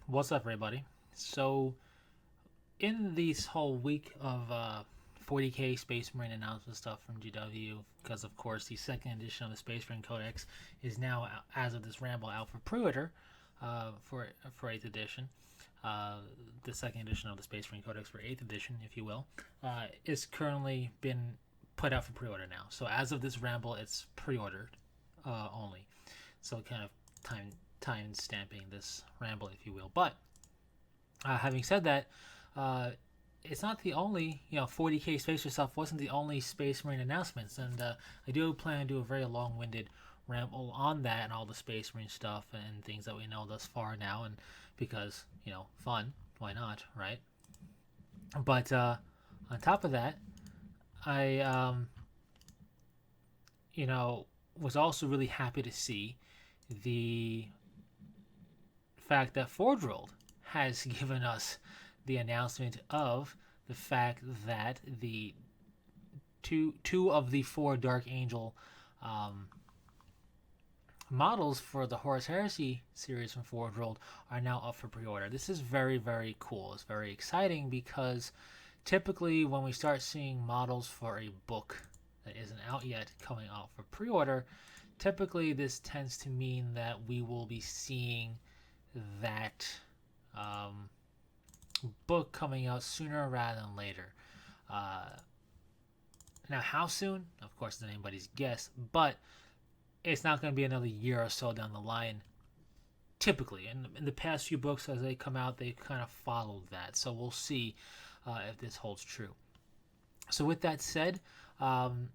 What's up, everybody? So, in this whole week of 40K Space Marine announcement stuff from GW, because of course the second edition of the Space Marine Codex is now, as of this Ramble, out for pre-order for 8th edition. The second edition of the Space Marine Codex for 8th edition, if you will, is currently been put out for pre-order now. So as of this Ramble, it's pre-ordered only. So kind of time stamping this Ramble, if you will. But having said that, uh, it's not the only, 40K Spacer stuff wasn't the only Space Marine announcements, and I do plan to do a very long-winded ramble on that and all the Space Marine stuff and things that we know thus far now, and because fun, why not, right? But on top of that, I was also really happy to see the fact that Forge World has given us the announcement of the fact that the two of the four Dark Angel um, models for the Horus Heresy series from Forge World are now up for pre-order. This is very, very cool. It's very exciting because typically when we start seeing models for a book that isn't out yet coming out for pre-order, typically this tends to mean that we will be seeing that um, book coming out sooner rather than later. Uh, Now, how soon? Of course, it's anybody's guess, but it's not going to be another year or so down the line. Typically, in the past few books as they come out, they kind of followed that. So we'll see if this holds true. So with that said, um,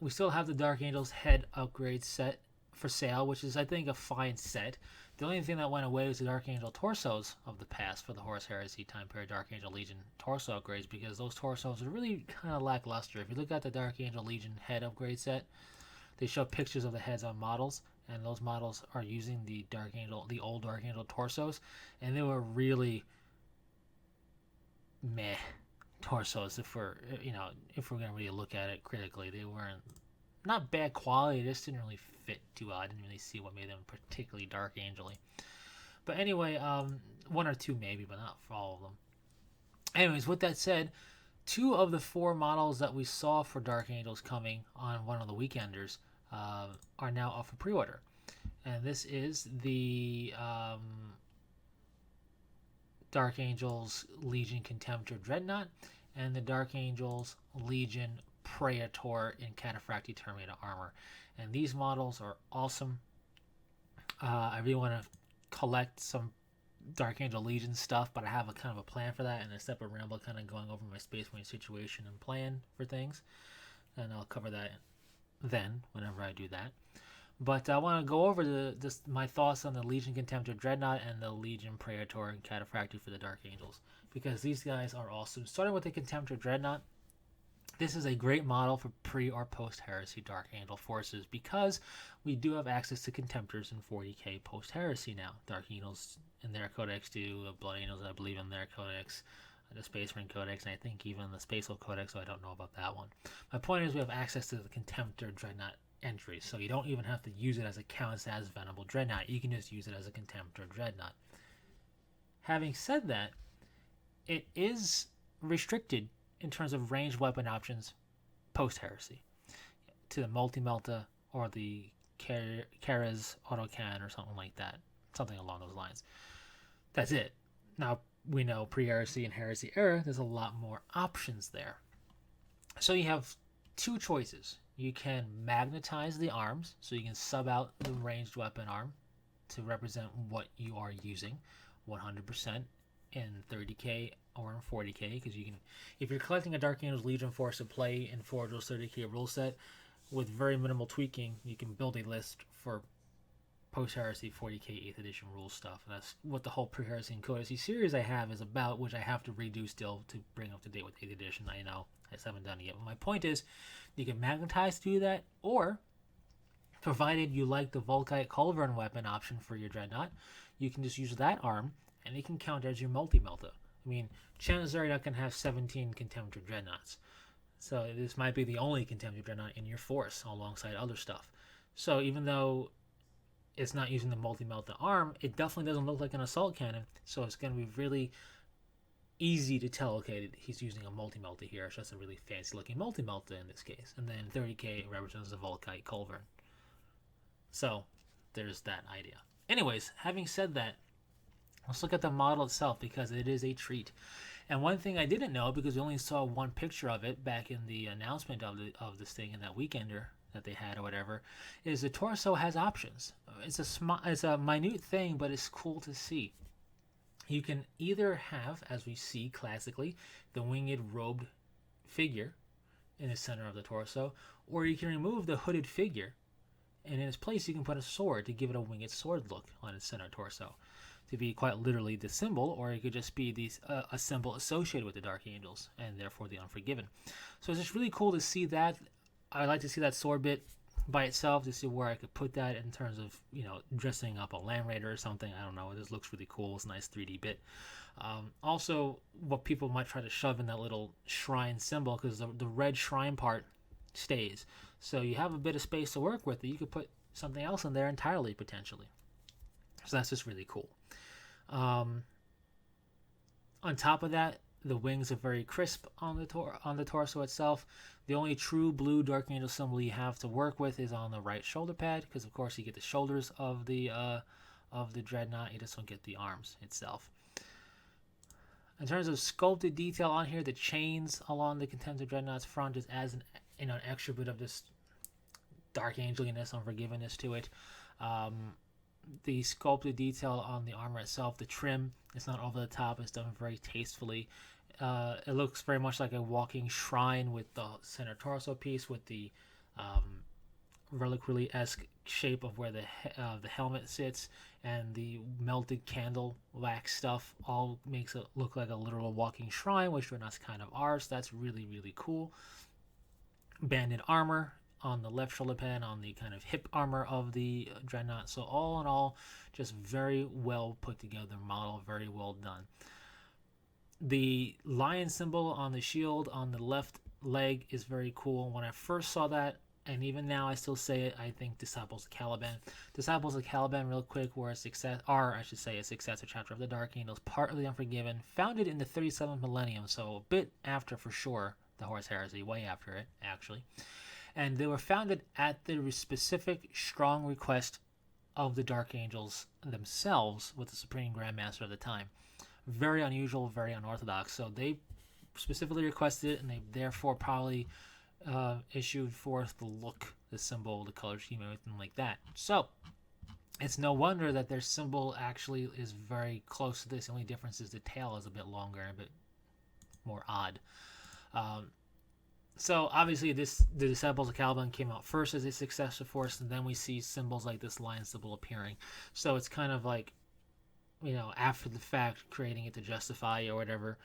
we still have the Dark Angels head upgrade set for sale, which is, I think, a fine set. The only thing that went away was the Dark Angel torsos of the past for the Horus Heresy time period Dark Angel Legion torso upgrades, because those torsos are really kind of lackluster. If you look at the Dark Angel Legion head upgrade set, they show pictures of the heads on models, and those models are using the old Dark Angel torsos, and they were really meh torsos. If we're gonna really look at it critically, they weren't not bad quality. They just didn't really fit too well. I didn't really see what made them particularly Dark Angel-y. But anyway, one or two maybe, but not for all of them. Anyways, with that said, two of the four models that we saw for Dark Angels coming on one of the weekenders are now up for pre-order. And this is the Dark Angels Legion Contemptor Dreadnought and the Dark Angels Legion Praetor in Cataphractii Terminator armor. And these models are awesome. I really want to collect some Dark Angel Legion stuff, but I have a kind of a plan for that and a separate ramble kind of going over my Space Marine situation and plan for things. And I'll cover that then whenever I do that. But I want to go over my thoughts on the Legion Contemptor Dreadnought and the Legion Praetor and Cataphractii for the Dark Angels, because these guys are awesome. Starting with the Contemptor Dreadnought, this is a great model for pre or post Heresy Dark Angel forces, because we do have access to Contemptors in 40k post Heresy now. Dark Angels in their codex do, Blood Angels I believe in their codex, the Space Marine Codex, and I think even the Spatial Codex, so I don't know about that one. My point is we have access to the Contemptor Dreadnought entries, so you don't even have to use it as it counts as Venerable Dreadnought. You can just use it as a Contemptor Dreadnought. Having said that, it is restricted in terms of ranged weapon options post-Heresy to the Multi-Melta or the Kara's Autocannon or something like that. Something along those lines. That's it. Now, we know pre-Heresy and Heresy era, there's a lot more options there. So you have two choices. You can magnetize the arms, so you can sub out the ranged weapon arm to represent what you are using 100% in 30k or in 40k, because you can, if you're collecting a Dark Angels Legion force to play in Forge World's 30k rule set with very minimal tweaking, you can build a list for post-Heresy 40k 8th edition rule stuff. And that's what the whole pre-Heresy and Codicy series I have is about, which I have to redo still to bring up to date with 8th edition. I know I just haven't done it yet, but my point is you can magnetize to do that, or provided you like the Volkite Culverin weapon option for your Dreadnought, you can just use that arm and it can count as your multi-melta. I mean, chances are you're not going to have 17 Contemptor Dreadnoughts. So this might be the only Contemptor Dreadnought in your force alongside other stuff. So even though it's not using the multi-melta arm, it definitely doesn't look like an assault cannon. So it's going to be really easy to tell, okay, he's using a multi-melta here. It's just a really fancy looking multi-melta in this case. And then 30k represents the Volkite Culverin. So there's that idea. Anyways, having said that, let's look at the model itself, because it is a treat. And one thing I didn't know, because we only saw one picture of it back in the announcement of this thing in that weekender that they had or whatever, is the torso has options. It's a minute thing, but it's cool to see. You can either have, as we see classically, the winged robed figure in the center of the torso, or you can remove the hooded figure, and in its place you can put a sword to give it a winged sword look on its center torso, to be quite literally the symbol, or it could just be a symbol associated with the Dark Angels, and therefore the Unforgiven. So it's just really cool to see that. I like to see that sword bit by itself, to see where I could put that in terms of, dressing up a Land Raider or something. I don't know. This looks really cool. It's a nice 3D bit. Also, what people might try to shove in that little shrine symbol, because the red shrine part stays. So you have a bit of space to work with. You could put something else in there entirely, potentially. So that's just really cool. On top of that, the wings are very crisp on the torso itself. The only true blue Dark Angel symbol you have to work with is on the right shoulder pad, because of course you get the shoulders of the Dreadnought. You just don't get the arms itself. In terms of sculpted detail on here, the chains along the Contemptor Dreadnought's front just adds an extra bit of this Dark Angeliness, Unforgiveness to it. The sculpted detail on the armor itself, the trim, it's not over the top. It's done very tastefully. It looks very much like a walking shrine with the center torso piece, with the reliquary-esque shape of where the helmet sits, and the melted candle wax stuff all makes it look like a literal walking shrine, which Dreadnought's kind of are. So that's really, really cool. Banded armor on the left shoulder pad, on the kind of hip armor of the Dreadnought. So all in all, just very well put together model, very well done. The lion symbol on the shield on the left leg is very cool. When I first saw that, and even now I still say it, I think Disciples of Caliban. Disciples of Caliban, real quick, were a successor chapter of the Dark Angels, part of the Unforgiven, founded in the 37th millennium, so a bit after, for sure, the Horus Heresy, way after it, actually. And they were founded at the specific, strong request of the Dark Angels themselves, with the Supreme Grandmaster of the time. Very unusual, very unorthodox. So they specifically requested it, and they therefore probably issued forth the look, the symbol, the color scheme, everything like that. So it's no wonder that their symbol actually is very close to this. The only difference is the tail is a bit longer and a bit more odd. So obviously the Disciples of Caliban came out first as a successor force, and then we see symbols like this lion symbol appearing. So it's kind of like, after the fact, creating it to justify or whatever.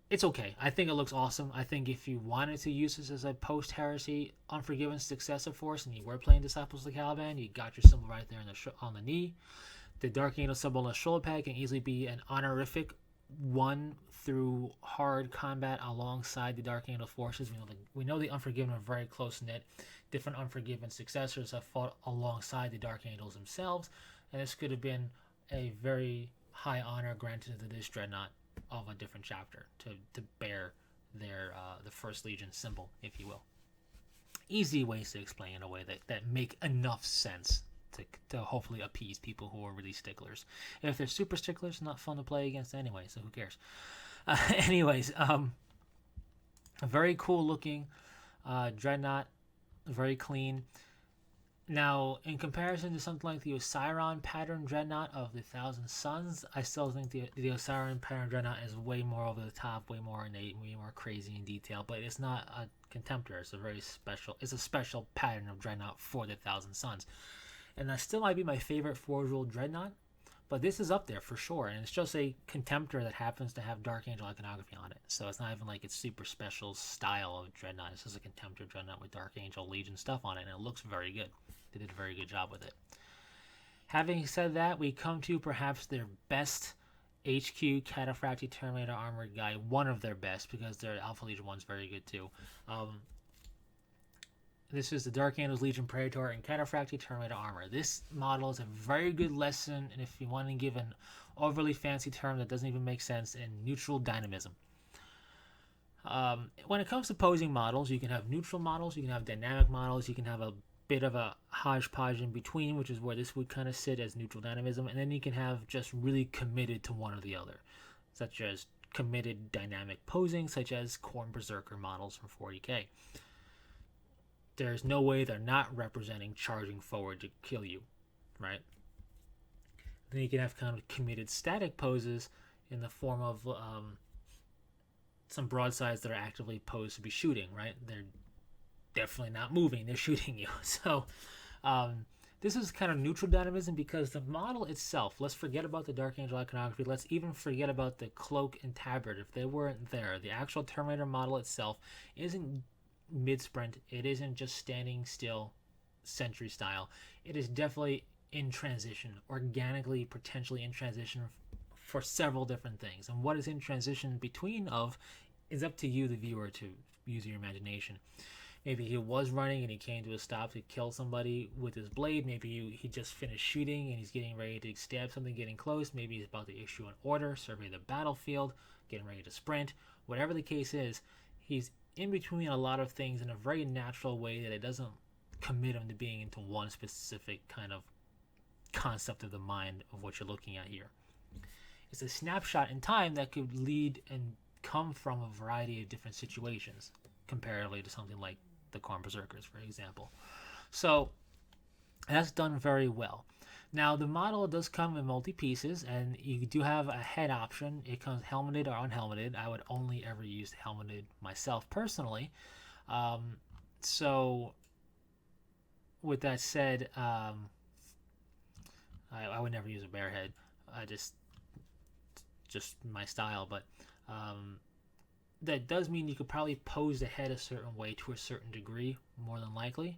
It's okay. I think it looks awesome. I think if you wanted to use this as a post-heresy Unforgiven successor force, and you were playing Disciples of Caliban, you got your symbol right there on the knee. The Dark Angel symbol on the shoulder pad can easily be an honorific one through hard combat alongside the Dark Angel forces. We know the Unforgiven are very close-knit. Different Unforgiven successors have fought alongside the Dark Angels themselves, and this could have been a very high honor granted to this Dreadnought of a different chapter to bear their the First Legion symbol, if you will. Easy ways to explain in a way that make enough sense to hopefully appease people who are really sticklers. If they're super sticklers, not fun to play against anyway, so who cares? A very cool looking Dreadnought, very clean. Now, in comparison to something like the Osiron pattern Dreadnought of the Thousand Suns, I still think the Osiron pattern Dreadnought is way more over the top, way more innate, way more crazy in detail. But it's not a Contemptor. It's a special pattern of Dreadnought for the Thousand Suns. And that still might be my favorite Forge World Dreadnought, but this is up there for sure. And it's just a Contemptor that happens to have Dark Angel iconography on it. So it's not even like it's super special style of Dreadnought. It's just a Contemptor Dreadnought with Dark Angel Legion stuff on it, and it looks very good. They did a very good job with it. Having said that, we come to perhaps their best HQ Cataphractii Terminator Armored guy. One of their best, because their Alpha Legion one's very good too. This is the Dark Angels Legion Praetor in Cataphractii Terminator armor. This model is a very good lesson, and if you want to give an overly fancy term that doesn't even make sense, in neutral dynamism. When it comes to posing models, you can have neutral models, you can have dynamic models, you can have a bit of a hodgepodge in between, which is where this would kind of sit as neutral dynamism, and then you can have just really committed to one or the other, such as committed dynamic posing, such as Khorne Berserker models from 40k. There's no way they're not representing charging forward to kill you, right? Then you can have kind of committed static poses in the form of some broadsides that are actively posed to be shooting, right? They're definitely not moving, they're shooting you. So this is kind of neutral dynamism because the model itself, let's forget about the Dark Angel iconography, let's even forget about the cloak and tabard if they weren't there. The actual Terminator model itself isn't mid-sprint, it isn't just standing still sentry style. It is definitely in transition, organically, potentially in transition for several different things. And what is in transition between of is up to you, the viewer, to use your imagination. Maybe he was running and he came to a stop to kill somebody with his blade. Maybe he just finished shooting and he's getting ready to stab something, getting close. Maybe he's about to issue an order, survey the battlefield, getting ready to sprint. Whatever the case is, he's in between a lot of things in a very natural way that it doesn't commit him to being into one specific kind of concept of the mind of what you're looking at here. It's a snapshot in time that could lead and come from a variety of different situations, comparatively to something like the Khorne Berserkers, for example. So that's done very well. Now the model does come in multi-pieces, and you do have a head option. It comes helmeted or unhelmeted. I would only ever use helmeted myself personally. So with that said, I would never use a bare head. I just my style, but that does mean you could probably pose the head a certain way to a certain degree, more than likely.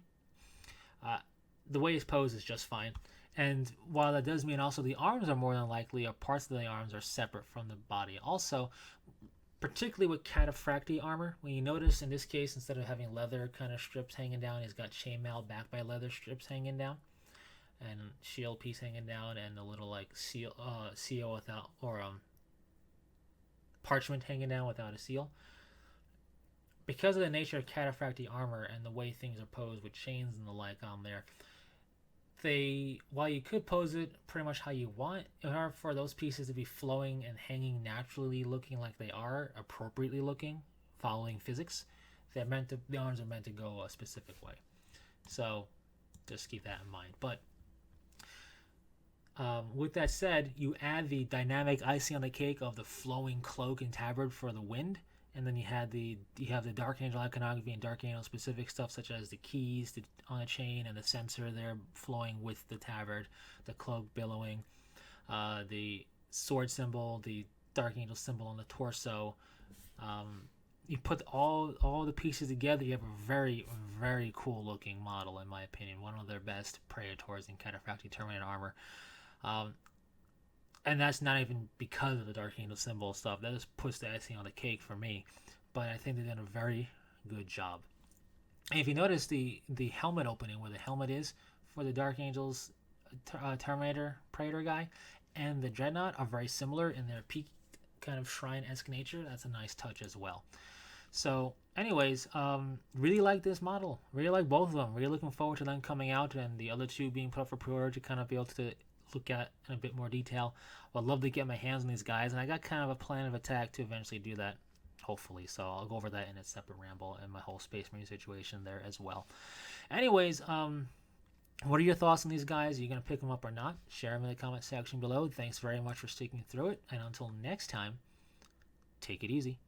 The way it's posed is just fine. And while that does mean also the arms are more than likely, or parts of the arms are separate from the body. Also, particularly with Cataphractii armor, when you notice in this case, instead of having leather kind of strips hanging down, he's got chainmail backed by leather strips hanging down, and shield piece hanging down, and a little like seal without, or parchment hanging down without a seal. Because of the nature of Cataphractii armor and the way things are posed with chains and the like on there, while you could pose it pretty much how you want, in order for those pieces to be flowing and hanging naturally, looking like they are, appropriately looking, following physics, the arms are meant to go a specific way. So just keep that in mind. But with that said, you add the dynamic icing on the cake of the flowing cloak and tabard for the wind, and then you have the Dark Angel iconography and Dark Angel specific stuff, such as the keys on a chain and the sensor there flowing with the tabard, the cloak billowing, the sword symbol, the Dark Angel symbol on the torso. You put all the pieces together, you have a very, very cool looking model, in my opinion. One of their best Praetors in Cataphractii Terminator armor. And that's not even because of the Dark Angel symbol stuff. That just puts the icing on the cake for me. But I think they've done a very good job. And if you notice the helmet opening, where the helmet is for the Dark Angels Terminator Praetor guy, and the Dreadnought are very similar in their peak kind of shrine-esque nature. That's a nice touch as well. So anyways, really like this model. Really like both of them. Really looking forward to them coming out and the other two being put up for pre-order to kind of be able to look at in a bit more detail. I'd love to get my hands on these guys, and I got kind of a plan of attack to eventually do that, hopefully. So I'll go over that in a separate ramble and my whole Space Marine situation there as well. Anyways, what are your thoughts on these guys? Are you going to pick them up or not? Share them in the comment section below. Thanks very much for sticking through it, and until next time, take it easy.